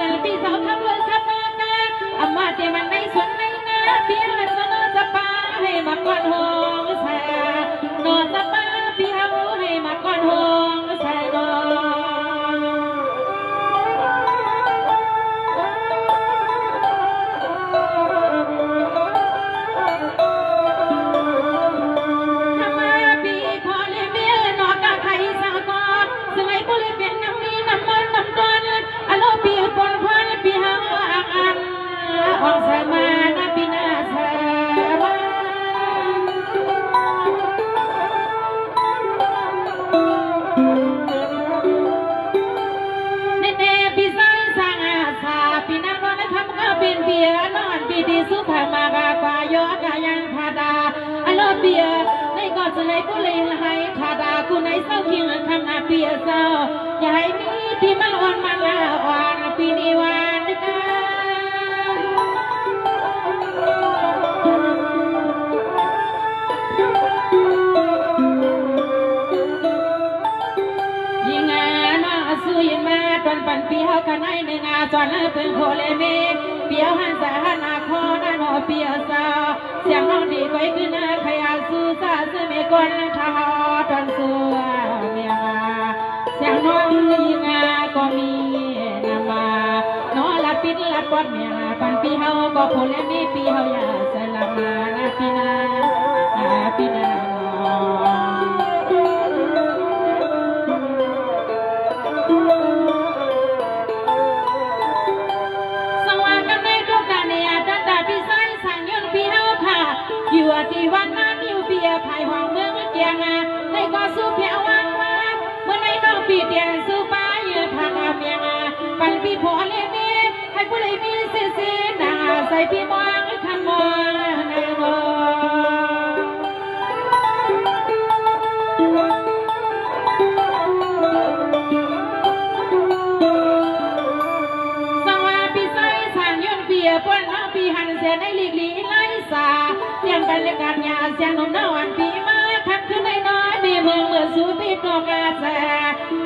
นปีเสาทำเลยครับมาแกอามาเตมันในส่วนในนาเปียนสนอสปาให้มาก่อนห้องแซ่นอสปาเปียวให้มาก่อนห้องแซ่นอของสมานาปินาสมาเนเนปิไซสังอาสาปินานอนทำก็เป็นเบียนอนปีดีสุภามากากว่ายอกายังคาดาอโลเบียในกอดสไลปุเลนให้คาดาคุณในเศร้าคิงคำนาเบียเศร้าอย่าให้มีที่มันอ่อนมันละอ่อนปีนี้วันกันปันเปียวกันให้หนึ่งอาจอนเป็นโคเลเมเปียวหันสาหันอาคอนันอเปียวสาเสียงน้องดีไว้ขึ้นขยาสูซาเสมกลทหารตอนสัวเมียเสียงน้องยิงาก็มีนามาน้อละปิดละปอดเมียปันเปียวก็โคเลเมเปียวยาสลามานาปินาปินาอยู่ที่วันนั้นอยู่เบียร์ภายห้องเมืองเกียงในก็สู้เพียววังว่าเมื่อในน้องปีเดียนสู้ป้าเยือทางอาเมียงปันปีพอเลมีให้ผู้ใดมีเสียสีนาใส่พี่มองคำมองในโลสังวาปีไซสางย้อนเบียร์ป้อนน้องปีหันเสียในลีกลีไล่สาเสียงบรรยากาศยาเสียงนมน้ำวันปีมาขับขึ้นในน้อยดีเมืองเมื่อสูบิดนกอาแส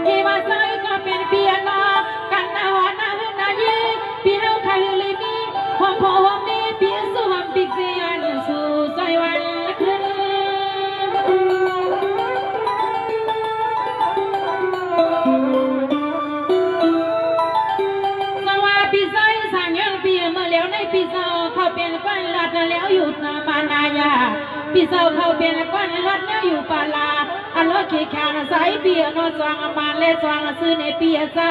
ที่มาใส่ก็เป็นเปียโนกันนาหอนนาหึนายีปีเฮาคาฮิลิมีห้องพ่อห้องนี้ปีสู้ห้องปีเสียนสู่ใจวันคืนสวัสดีใจสั่งยังปีเมื่อแล้วในปีเศร้าเขาเป็นก้อนลัดแล้วอยู่นามานา ยาพี่สาวเขาเป็นก้อนรถเนี่ยอยู่ปาลาอันรถขี่แข่งสายเบียร์นอนสว่างมาเล่สว่างซื้อในเปียซา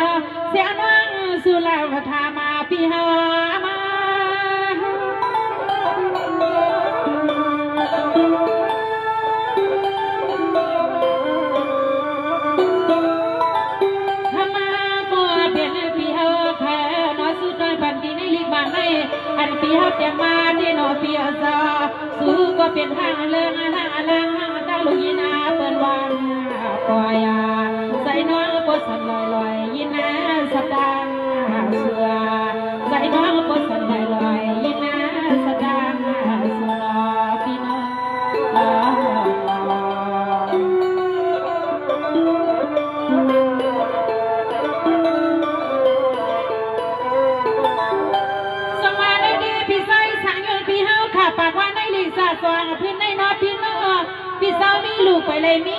เสียน้องสุราพธามาพี่ฮามาอันปีฮับจะมาที่นอเปียซาสู้ก็เป็นห้างเลิงห้างลังห้างตาลุยนาเปิดวันปล่อยใส่น้องปดสันลอยลอยยินาสตางเสือใส่น้องปดสันลอยลอยยินาสตางเสือพี่น้องปากว่าในลิซ่าสว่างพื้นในนอพี่น้องพี่สาวมีลูกไปเลยมี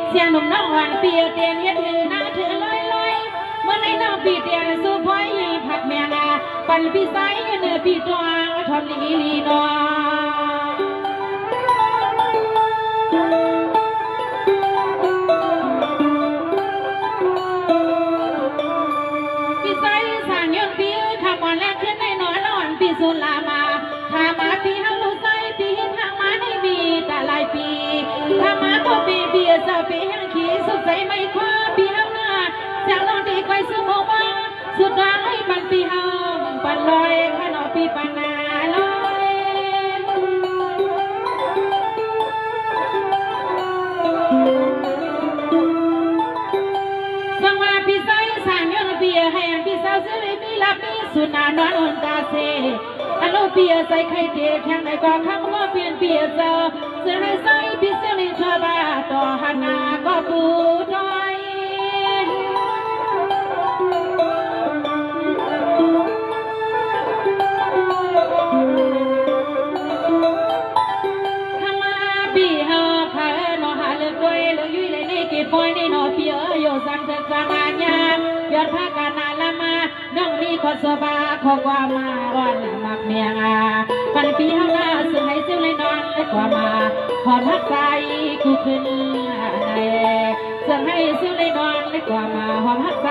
เสียงหนุ่มน้องหวานเปียเตียนเย็ดถือหน้าถือลอยเมื่อในน้องปีเตียนสู้พ้อยยืนผักเมียนาปั่นพี่สายยืนเนื้อพี่ตัวทำลีนอพี่สายสั่งยืนพี่ขับวันแรกขึ้นในนอนพี่สุลามาถ้ามาปีฮังลูไซปีหินทางมาไม่มีแต่หลายปีถ้ามาก็ปีเบียร์จะปีฮังขี่สุดใจไม่คว้าปีฮังหน้าจากน้องดีไกวซื้อโมวังสุดร้ายปันปีฮังปันลอยขนอปีปันนาลอยสังวาปีไซสั่งยนเบียร์ให้ปีสาวซื้อเลยมีลับมีสุนานอนอุ่นตาเซอันโลเปียใส่ไข่เด็กแข่งในกอข้างว่าเปลี่ยนเปียเจอเสื้อในใส่พี่เสื้อในเธอบ้าต่อหันหน้าก็ปูดอย สบาขอกว่ามาอ่อนมักเมียงาปันปีเฮาหน้าซึ่งให้ซิ่วเลยนอนเลยกว่ามาหอมหักใจกูขึ้นในซึ่งให้ซิ่วเลยนอนเลยกว่ามาหอมหักใจ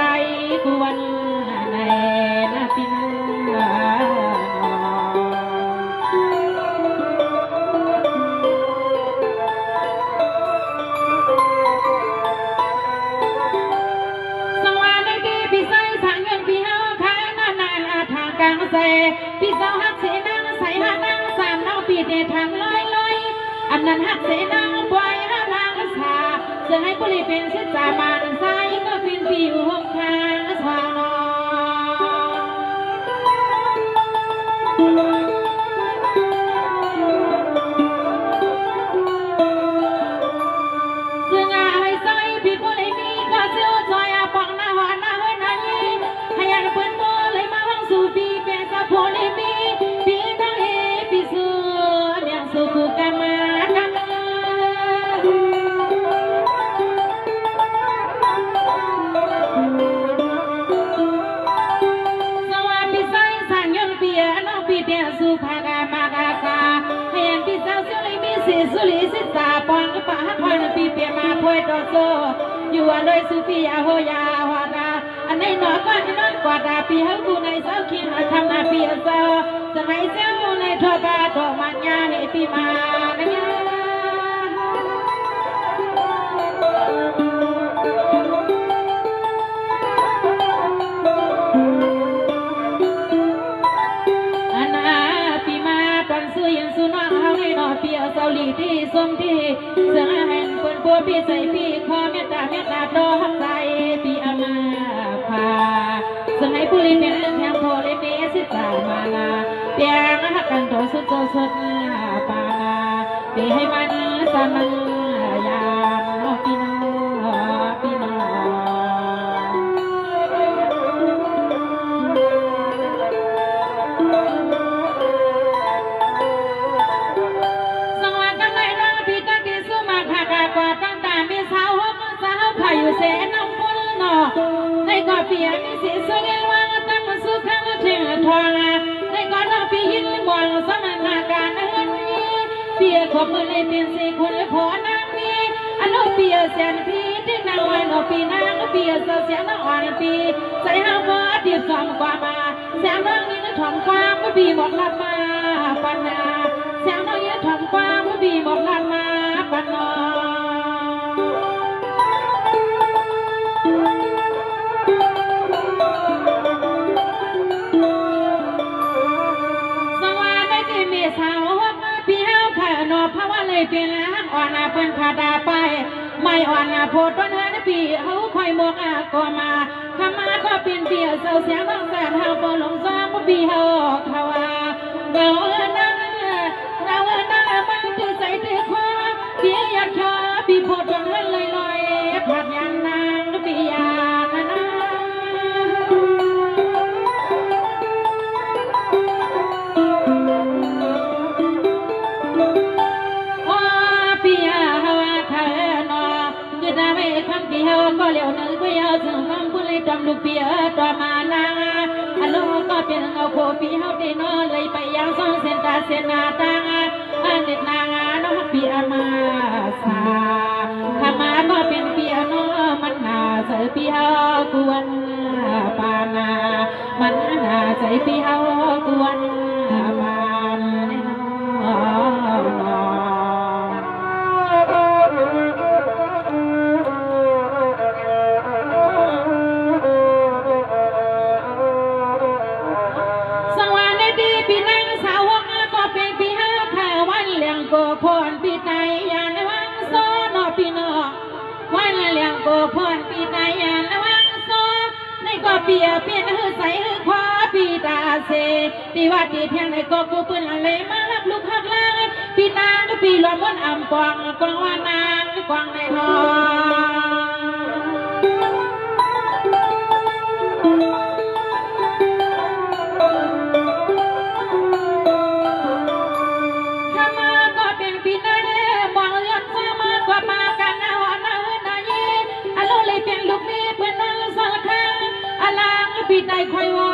กูวันในนาปีน้พี่สาวหักเสนางใส่หานางสามน้องปีเดทางลอยลอยอันนั้นหักเสนางปล่อยหานางสาจะให้บุรีเป็นเส้นจามันใส่ก็เป็นปีอุหงทางทางนซึ่งให้ใส่พี่บุรีมีก็เสียวจอยปองหน้าหัวหน้าเฮ้ยนายให้ยันเปิ้นโตเลยมาห้องสู่ปีเป็นสะโพลีมีปีทั้งเอปีเสือเมียงสู่กูกันมากันสวัสดีไซสังยนเปียน้องปีเดียสู่ภากามากากาให้ยันปีสาวสุริมีสิสุริสิตาปองกปะฮักวันปีเปียมาพวยตอโซอยู่อันเลยสุปียาโฮยาฮวาดาอันในหนอก้อนนอนกว่าดาปีเฮากูในเสาคิงทำนาปีเสาจะให้เซลในทั่วบาตัวมันยาให้ปีมานะยาอันนาปีมาตอนสุยินสุน้องเฮาในหนอปีเสาลีที่สมที่เสือแห่งเปิ้นปัวปีใส่ปีคอเมตตาโตหักใจปีอามาพาสมัยปุริเป็นแถมโพลิเมสิจามานาเปียงหักกันโตสุดโตสุดปานาปีให้มันสามัญยามปีน้ปีน้สวัสดีกันเลยนะพี่ตั้งที่สุมาพากากว่าตั้งแต่มีสาวหกสาวพายุเสน้ำมุนนอในก่อเปียมีสีสวยงามตั้งสุขังเชิงทองในก่อน้องปีหินมองสมนาการเอิญเปียขบมือเลยเป็นสีคนเลยพอนางมีอันโนเปียแสนพีที่นางวันโนปีนางเปียเสียงน้องอ่อนปีใจห้ามว่าเดียบสอมกว่ามาแสงน้องนี้ถ่อมความเมื่อปีบอกลับมาปัญหาแสงน้องนี้ถ่อมความเมื่อปีบอกลับมาปัญหาสาวพี่เฮาผ่านอเพราะว่าเลยเป็นหักอ่อนเปิ้นขาดาไปไม่อ่อนโพดต้นเฮือนปีเฮาคอยมกก็มาขมาก็เป็นเปียเศร้าเสียงต้องแสนเฮาบ่ลงซ้อมปีเฮาเขาว่าเรานั่งมันถือใส่ถือคอเปียอยากชอปีโพดต้นเฮือนลอยผัดยันนางปียานะคำปีเฮาก็เลี้ยวนึกว่าเฮาจึงคำพูดเลยจำลูกปีต่อมานาอันลูกก็เป็นเอาโคปีเฮาได้นอนเลยไปยังซ่องเส้นตาเส้นนาตางอันเด็ดนางน้องปีอามาสาขมาก็เป็นปีโนมันหาใส่ปีเฮากวนปานามันหาใส่ปีเฮากวนปานโกพรปีไตยานวังโซนอปีนอวันเลี้ยงโกพรปีไตยานวังโซในก็เปียเปลี่ยนหือใส่หือคว้าปีตาเสตีว่าตีเพียงในก็กูปืนเลยมารับลูกหักล่างปีนางก็ปีหลอมวนอ่ำกวางกวางว่านางกวางในทองปีใดคอยไว้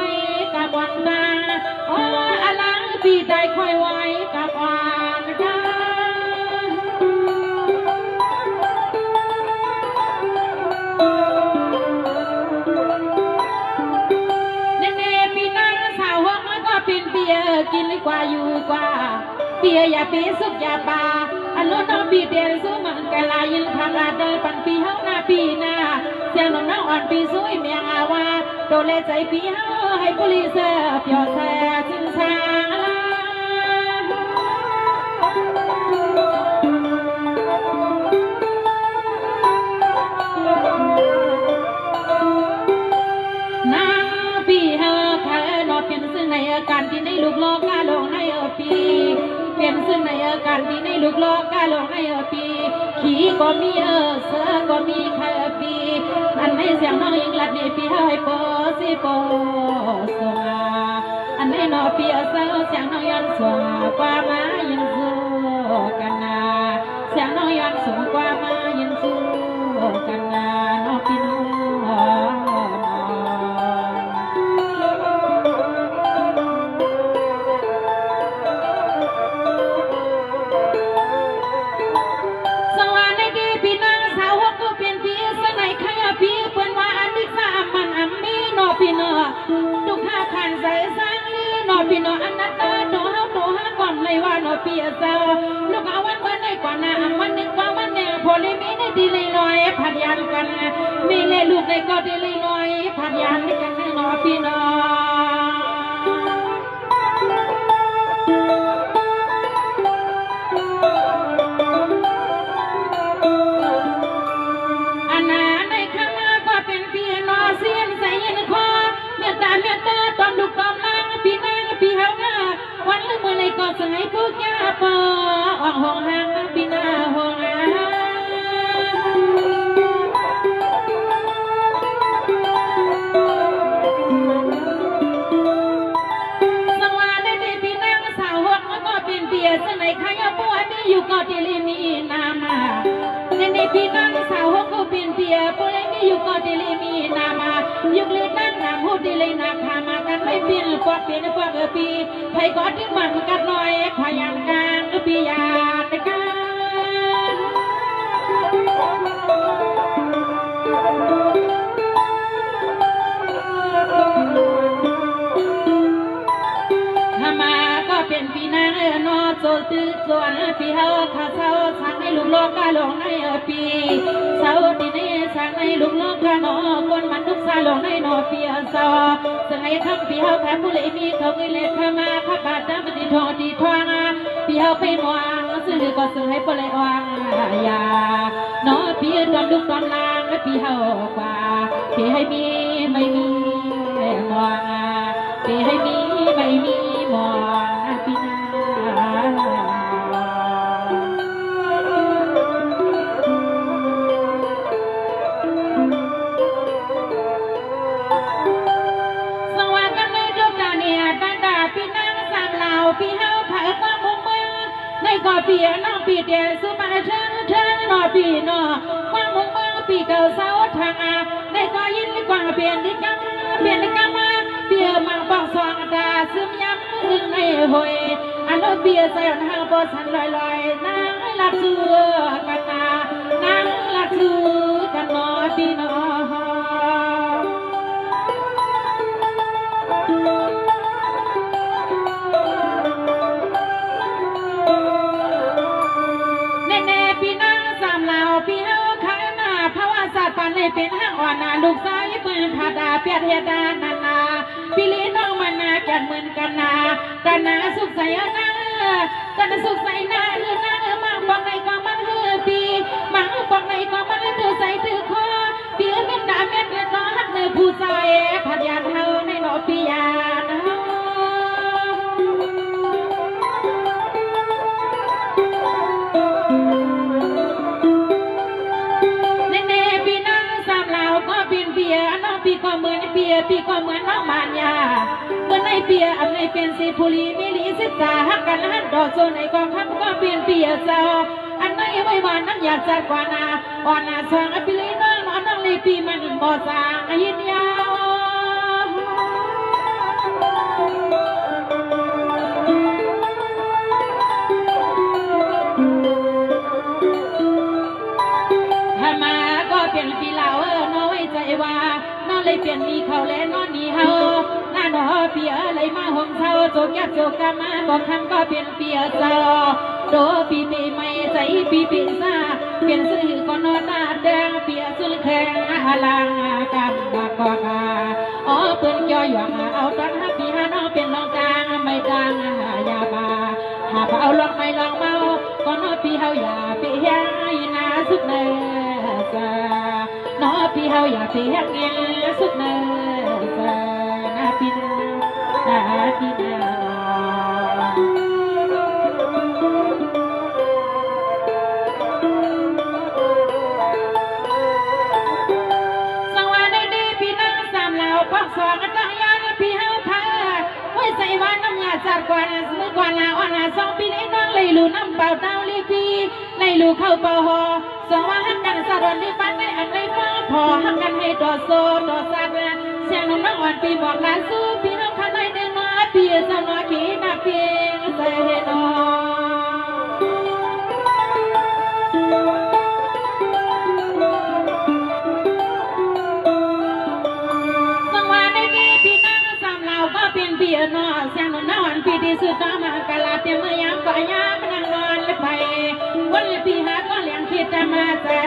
ก ปีได้คอยไว้กับอ่านกันเป็นเบียกินกว่าอยู่กว่าเบียอย่าปีสุกอย่าปาอันโน้นปีเดียนสู้มันกะลายินทางลาเดินปันปีเฮาหน้าปีหน้าเสียงน้องน้องอ่อนปีสู้เมียงอาว่าโดนเลใจปีเฮาให้กุลีเสือเปียวแซ่จึงชาการที่ในลูกโลกกาลงในปีเปลี่ยนซึ่งในการที่ในลูกโลกกาลงในปีขี่ก็มีเสือก็มีแค่ปีอันในเสียงน้องยิงหลัดในปีให้โปสิโปสงาอันในนอปีเสือเสียงน้องยันสงกว่ามายินสู้กันนาเสียงน้องยันสงกว่ามายินสู้กันนานอปีน้องพี่น้องทุกข้าขันใส่สร้างลีนอพี่น้องอันนั้นตาโนเฮาโนฮาก่อนเลยว่านอพี่เจ้าลูกเอาวันเมื่อในกว่านาวันหนึ่งกว่าวันหนึ่งพอเลยมีในดีเลยลอยผัดยันกันมีเลยลูกในก็ดีเลยลอยผัดยันกันนอพี่น้องอันนั้นในข้างหน้าก็เป็นพี่น้องเสียนใส่ยินคอเมียตาตอนลูกตอนนางพี่เฮาหน้าวันละเมื่อในก็สายผู้แก่ปอออกห้องห่างพี่หน้าห้องสวัสดีพี่นางสาวหกก็เป็นเบียร์สมัยข้าย่อปัวมีอยู่ก็ที่ลีมีนามาในพี่นางสาวหกก็เป็นเบียร์ปัวมีอยู่ก็ที่ลีมีนามายุคเล่นนั่งนำหูดีเลยนาขามากันไม่เปลี่ยนกว่าเปลี่ยนกว่าปีใครก็ที่มันกันหน่อยขยันกันปียาตะกันมาก็เป็นปีนางนอโซตือส่วนปีเฮาข้าเศร้าสั่งให้ลูกโลกกาลงในปีเศร้าที่นี่สั่งให้ลูกโลกกาหนอคนมันทุกสาลงในนอปีเศร้าสั่งให้คำปีเฮาแพ้ผู้เลยมีเขาเงินเล็กเข้ามาข้าบาดน้ำตีทองตีทวงปีเฮาไปมองซื้อก็ซื้อให้ผู้เลยอ่างยานอปีตอนลูกตอนลางปีเฮากว่าปีให้มีไม่มีมองปีให้มีไม่มีมองปีนาสวัสดีกันเลยทุกท่านเนี่ยตั้งแต่พี่นางสามเหล่าพี่เฮาไผ่ก็มุงเมืองในก่อปีน้องปีเดียสุมาเชิญนอปีนอว่ามุงเมืองปีเก่าเสาทางในก่อยินกว่าเปลี่ยนดิกรรมเบียมังปองสองตาซึมย้ำมึงในหอยอันเบียใส่หางบอสันลอยนางลัดเสือกันนางลัดเสือกันนอปีนอแน่ปีนางสามเหล่าปีเฮาขายหน้าภาวะศาสตร์ปันในเป็นห้างอ่อนลูกสายปืนผาดาเปียดเฮดานาพี่ลีน้องมันนาแก่เหมือนกันนาสุขใส่นากันสุขใส่นามังบอกในก็มันปีมังบอกในก็มันถือใส่ถือคอปีเม็ดดาเม็ดน้องหักเนื้อผู้ใจผัดยาเท่าในนอปียาปีก็เหมือนเปียปีก็เหมือนน้องมานยาเมื่อในเปียอันในเป็นสีภูรีมิลีศึกษาหักกันหันดอกโซนในกองทัพก็เปลี่ยนเปียเจ้าอันในไว้วานนั้นอยากจัดกว่านาอ่อนนาสองอภิลีน้องน้องเลยปีมันบ่สางยินยาว จกยัดโจกามาบอกคำก็เปลี่ยนเปียซาโดปีปีไม่ใจปีปีซาเปลี่ยนสื่อก็นอนหน้าแดงเปียสุลแข็งอาลังกำมากอกาอ๋อเปิ้นย่อยหวังเอาตอนฮักพี่ฮาน้องเป็นน้องกลางไม่ดังยาบาหาเอาลองไม่ลองเมาก็นอพี่เฮาอย่าไปแห้งนาสุดเนซานอพี่เฮาอย่าไปแห้งเงี้ยสุดเนซานาพี่นาพี่นาปักสองจังยานพี่เฮาพาไว้ใส่วันน้ำงาจัดกวนมือกวนลาอ่อนลาสองปีนี้น้องเลยลูน้ำเปล่าเต้าลีพีเลยลูเข้าเป่าหอสองว่าหักกันสะดอนลีปันในอันไรฟ้าพอหักกันให้ต่อโซต่อสัตว์เสียงน้องอ่อนปีบอกลาสู้พี่น้องข้างในเดินมาพี่เจ้าน้อยขี้นับเพียงใส่เห็นน้เปียนอเสียงนอนปีที่สุดมากะลาเตียมยามปายามนั่งนอนเลยไปวันปีหาก็เลี้ยงคิดจะมาแต่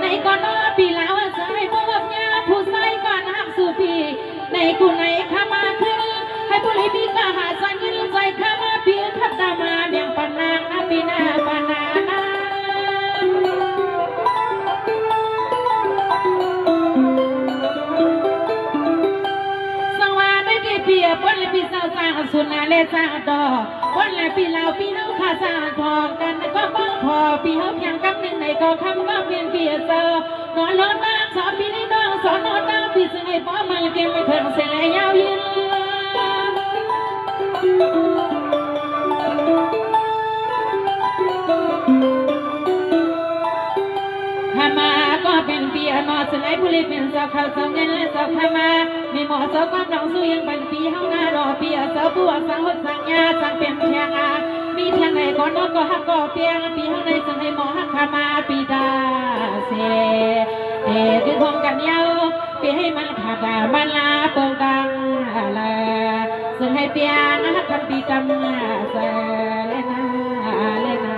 ในก่อนนอปีลาวสายพวกยาผู้ใส่ก่อนหักสู่ปีในกูในข้ามาคือให้ผู้ลิปีก็หาใจเงินใจข้ามาปีทับตามาเลี้ยงปนางปีนาปนาเปียปนเลยปีสาวสาวสุนาเลสาวดอกปนเลยปีลาวปีน้องข้าสาวทองกันก็บ้องพอปีเฮาเพียงกับหนึ่งในก็คำก็เปลี่ยนเปียเซอร์นอนรถบ้านสอนปีนี้น้องสอนนอนตั้งปีสิ่งให้ป้อมันเก็บไม่เพิ่งเสียยาวยืนมาก็เป็นเปียนอสไลบุรีเป็นสาวเขาสาวเงินและสาวขมามีหมอสาวความน้องสู้ยังเป็นปีห้องงารอเปียสาวบัวสังหดสังยาสังเป็นเพียงอามีเพียงไหนก่อนนก็หักก็เปียงปีห้องในสังให้หมอหักขามาปีดาเสคือคงกันยาวปีให้มันขาดมันลาเปิงดังอะไรสังให้เปียงหักคันปีกำเสเลนาเลนา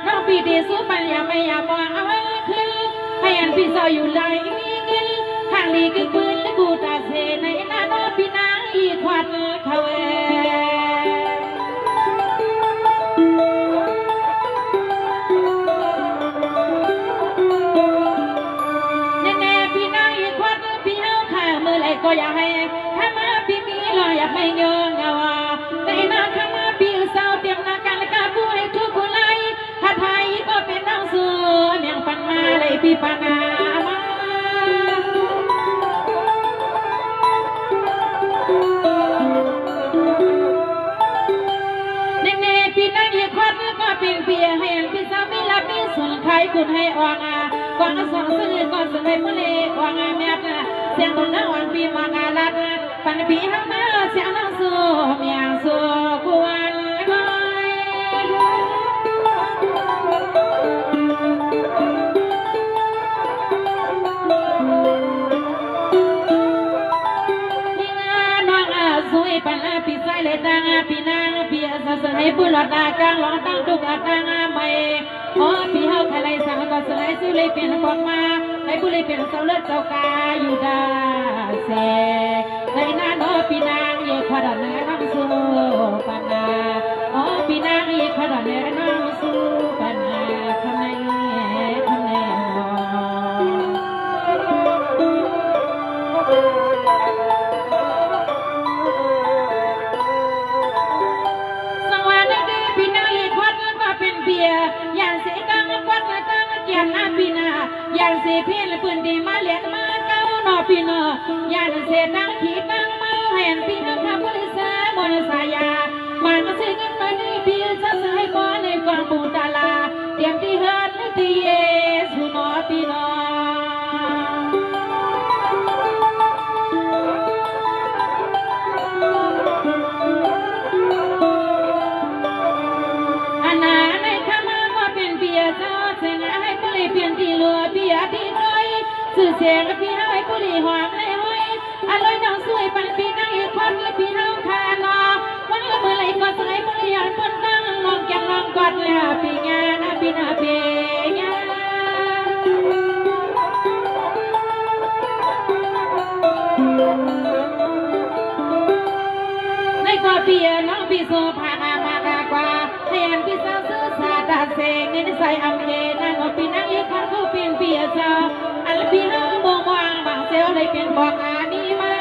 น้องพี่ดีสู้ปัญญาไม่อยากมองเอาไว้ขึ้นให้อันพี่ซอยอยู่ไหลมีเงินข้างดีคือปืนและกูตาเสในหน้าน้องพี่นางอีควันเขาแน่พี่นางอีควันพี่เฮาข้ามือไหลก็อยากให้ข้ามาพี่มีรออยากไม่เงยเงาในหน้าข้ามาพี่สาวเตรียมหน้ากันและกาผู้ให้ทุกคนไทยก็เป็นน้องเสือเลี้ยงปันมาเลยพี่ปานามาเน่พี่นั่งยืนควัดก็เป็นเพียให้พี่สาวมีรับมีส่วนใครคุณให้อวางกวางสองสื่อก็สื่อให้มือเล่วางแม่เสียงตุนน้าวันปีมากาลัดปันปีห้ามาเสียงน้องเสือเมียเสือกวนปัญหาปีใส่เลยดังปีนางปีอาศัยให้ผู้หลอดกลางหลอดตั้งทุกอัตงาไม่โอ้ปีเฮาใครเลยสั่งก็สลายซื้อเลยเปลี่ยนบอกมาให้ผู้เลยเปลี่ยนเสาเลือดเสากาอยู่ดาเสในหน้าโนปีนางเยขวัญเนื้อน้องสู้ปัญหาโอ้ปีนางเยขวัญเนื้อน้องสู้ปัญหาทำไมอย่างเสียกังวัดกังเกียรติปีนาอย่างเสียเพี้ยนปืนดีมาเลียนมาเก้านอปีนาอย่างเสียดังขีดังมาเห็นปีนาพระบริษัทมนสายามันก็เสียเงินมาดีปีจะใส่ก้อนในกองปูตาลาเตรียมที่เฮิร์ตที่เยสุนอปีนา สื่อเสียงพี่เฮาไอ้ผู้ดีหวังเลยเฮ้ยอร่อยน้องสวยปันพี่นั่งอีกคนและพี่เฮาคานอวันละมือไหลก็ใส่ผู้ยานปนตั้งลองแกงลองกอดแล้วพี่งานนะพี่นาเปียในกว่าเปียน้องพี่โซพามากากว่าให้อันพี่สาวซื้อสาดาเซงเงินใส่อำเภอนั่งก็พี่นั่งอีกคนผู้เป็นเปียเจ้าอันพี่เฮามองวางบางเซลเลยเป็นบอกอานีมา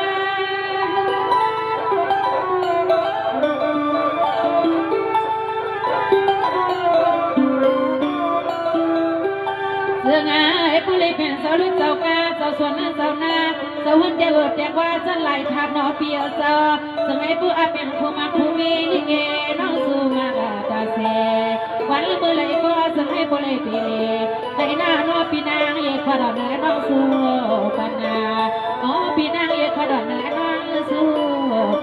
เรื่องไอ้ผู้เลยเป็นสาวรุ่นสาวกาสาวสวนสาวนาสาวหุ่นเดียวแต่ว่าจะไหลทับนอเปียเจ้าซึ่งไอ้ผู้อาเป็นผู้มาผู้มีลิเกน้องสู้มาตาเสวันละเมื่อไรก็ซึ่งไอ้ผู้เลยปีในหน้านอปีนางเอกขดอนและน้องสู้ปัญญาอ๋อปีนางเอกขดอนและน้องสู้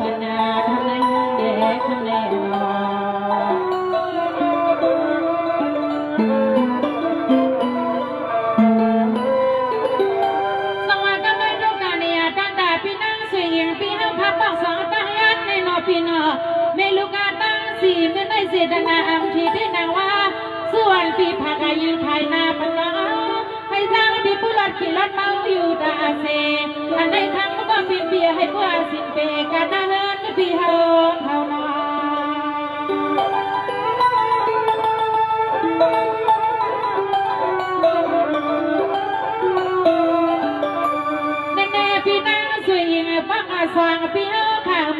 ปัญญาทำไรเด็กทำไรนอพี่น้องเมลูกาตั้งสีเมื่อได้เสดนาอัมทีที่นางว่าส่วนพี่ผักอายุไทยนาปัญญาให้สร้างพี่ผู้หลัดขี่รถเมาอยู่ดาเซอันใดทำก็เป็นเบียให้ผู้อาสินเปกันนาเฮินพี่เฮาเท่านอแน่ๆพี่นางสวยยิ่งปักอาสว่างพี่เฮา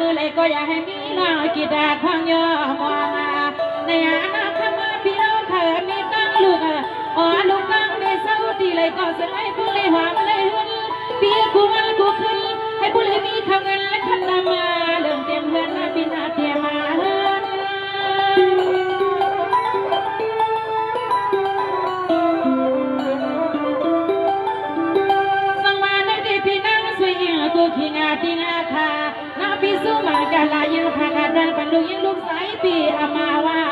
มือเลยก็อยากให้มีน้องกีดาควางย่อมองในอนาคตมาพี่น้องเธอมีตั้งลูกอ๋อลูกตั้งในเศร้าดีเลยก็จะให้ผู้เลยหวังเลยหุ่นพี่กูมันกูขึ้นให้ผู้เลยมีข้าวเงินและขันตามาเรื่องเตรียมเงินพี่นาเตรียมมาสังวาในดีพี่นั่งสวยยิ่งกูขี้งาดีงาค่ะพี่สู้มากาลายังพากันดันปันลูกยังลูกสายปีอามาว่า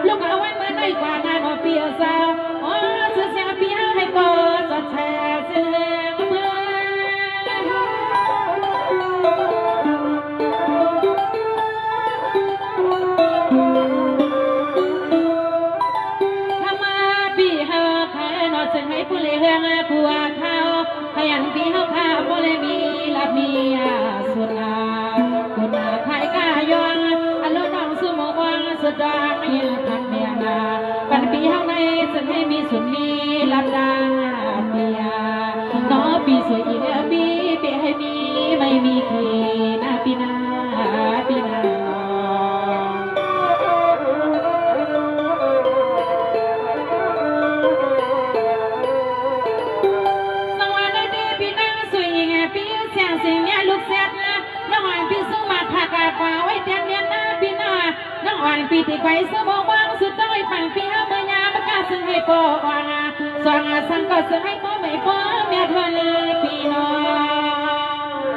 ลูกเอาไว้เมื่อได้กว่างานอเปียสาวอ๋อเสียเสียงพี่ให้โปรดจดแชร์เสียงเพื่อนทำมาพี่เฮาขายนอจึงให้ผู้เลี้ยงผัวเขาขยันพี่เฮาข้าผู้เลี้ยงมีลับมีสุดาคุณใครกล้ายองอันลูกน้องสู้มวังสุดดาไม่ทักเมียนาปันปีเฮาในจึงให้มีสุดมีลับดาเปียน้อปีสวยอีกปีเปียให้มีไม่มีขีนาปีนาปีนาสังวาได้ดีพี่นั่งสวยอีกปีเสียงเสียงเนี่ยลูกเสียน้องอ่อนพี่สู้มาผักกาฟ้าไว้เตียงเนียนหน้าพี่น้าน้องอ่อนพี่ที่ไกวสมองว่างสุดต้องให้ปังพี่เฮาเมื่อยามกาซึ่งให้โปวางสองสังก็ซึ่งให้โปไม่โปเมียทวนพี่น้อง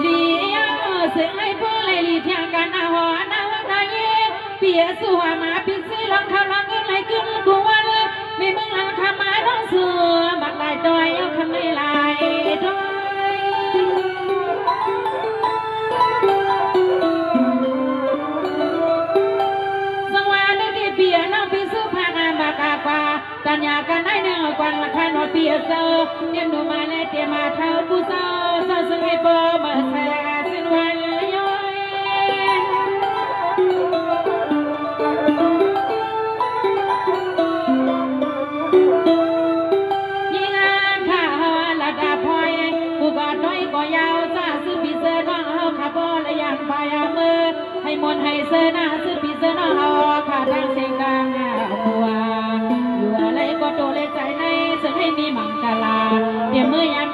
ลีซึ่งให้โปเลยลีเทียงกันอาหัวนาวันนาเย่เปียสู้มาพี่ซีลองเขาลองเงินไหลขึ้นกูวันมีมึงหลังคำมาร้องเสือบักลายดอยเอาคำไม่ลายดอยสังวาในดีเปียน้องพี่สู้พางานบากากว่าตัญญากันได้เนื้อกวางละคันว่าเปียเซอเลี้ยงดูมาในเตียมาเท่าผู้เศร้าเศร้าซึ่งให้โปมาแซ่สิ้นวันย้อยก็ยาวจ้าซื้อปีเซอร์น้องเฮาขาบอและยันพายามือให้มนให้เซอร์หน้าซื้อปีเซอร์น้องเฮาขาทางเสียงดังหัวอยู่อะไรก็โตเลยใจในซึ่งให้มีมังกลาเตรียมมือยาม